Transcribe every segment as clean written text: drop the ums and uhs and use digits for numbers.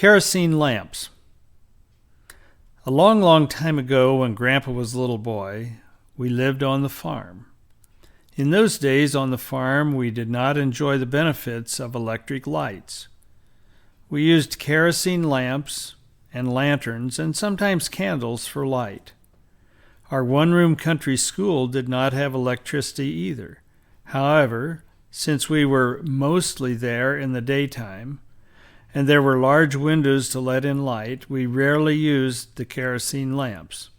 Kerosene lamps. A long, long time ago, when Grandpa was a little boy, we lived on the farm. In those days on the farm, we did not enjoy the benefits of electric lights. We used kerosene lamps and lanterns and sometimes candles for light. Our one-room country school did not have electricity either. However, since we were mostly there in the daytime, and there were large windows to let in light, we rarely used the kerosene lamps.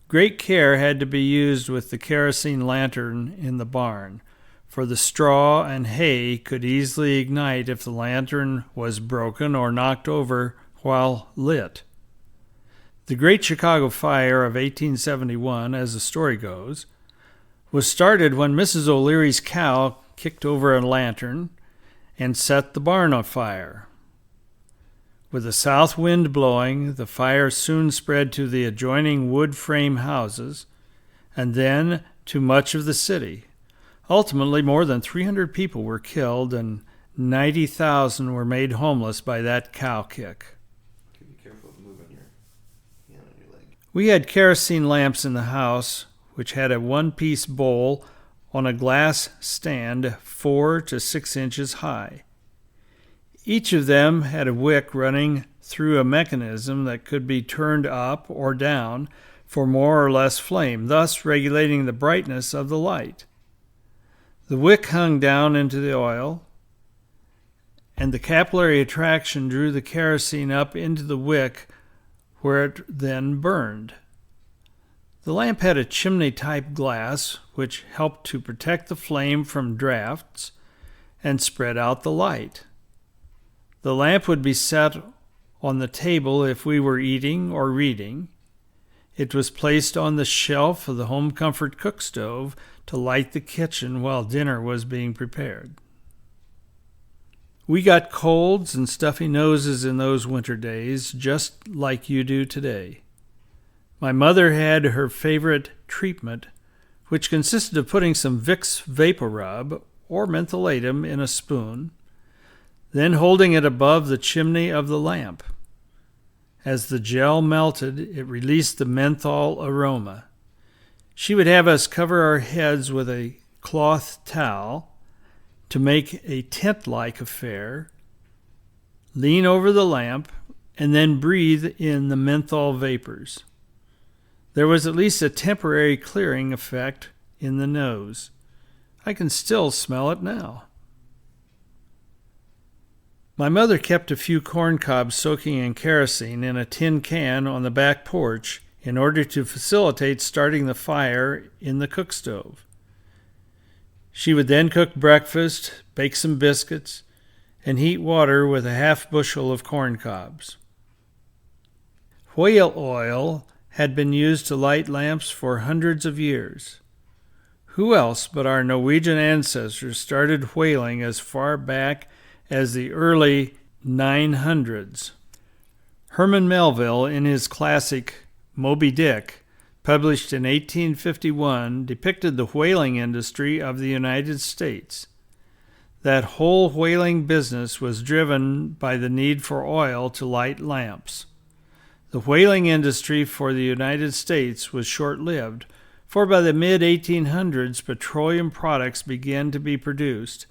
Great care had to be used with the kerosene lantern in the barn, for the straw and hay could easily ignite if the lantern was broken or knocked over while lit. The Great Chicago Fire of 1871, as the story goes, was started when Mrs. O'Leary's cow kicked over a lantern and set the barn on fire. With the south wind blowing, the fire soon spread to the adjoining wood frame houses and then to much of the city. Ultimately, more than 300 people were killed and 90,000 were made homeless by that cow kick. Be careful of moving your hand on your leg. We had kerosene lamps in the house, which had a one-piece bowl on a glass stand 4 to 6 inches high. Each of them had a wick running through a mechanism that could be turned up or down for more or less flame, thus regulating the brightness of the light. The wick hung down into the oil, and the capillary attraction drew the kerosene up into the wick where it then burned. The lamp had a chimney-type glass, which helped to protect the flame from drafts and spread out the light. The lamp would be set on the table if we were eating or reading. It was placed on the shelf of the home comfort cook stove to light the kitchen while dinner was being prepared. We got colds and stuffy noses in those winter days, just like you do today. My mother had her favorite treatment, which consisted of putting some Vicks Vapor Rub or mentholatum in a spoon, then holding it above the chimney of the lamp. As the gel melted, it released the menthol aroma. She would have us cover our heads with a cloth towel to make a tent-like affair, lean over the lamp, and then breathe in the menthol vapors. There was at least a temporary clearing effect in the nose. I can still smell it now. My mother kept a few corn cobs soaking in kerosene in a tin can on the back porch in order to facilitate starting the fire in the cook stove. She would then cook breakfast, bake some biscuits, and heat water with a half bushel of corn cobs. Whale oil had been used to light lamps for hundreds of years. Who else but our Norwegian ancestors started whaling as far back as the early 900s? Herman Melville, in his classic Moby Dick, published in 1851, depicted the whaling industry of the United States. That whole whaling business was driven by the need for oil to light lamps. The whaling industry for the United States was short-lived, for by the mid-1800s petroleum products began to be produced,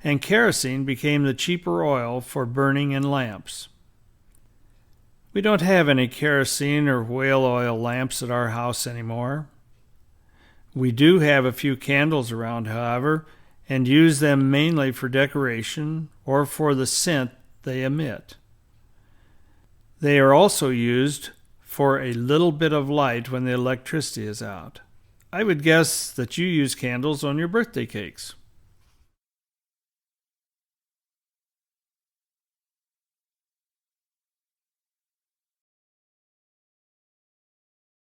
and kerosene became the cheaper oil for burning in lamps. We don't have any kerosene or whale oil lamps at our house anymore. We do have a few candles around, however, and use them mainly for decoration or for the scent they emit. They are also used for a little bit of light when the electricity is out. I would guess that you use candles on your birthday cakes.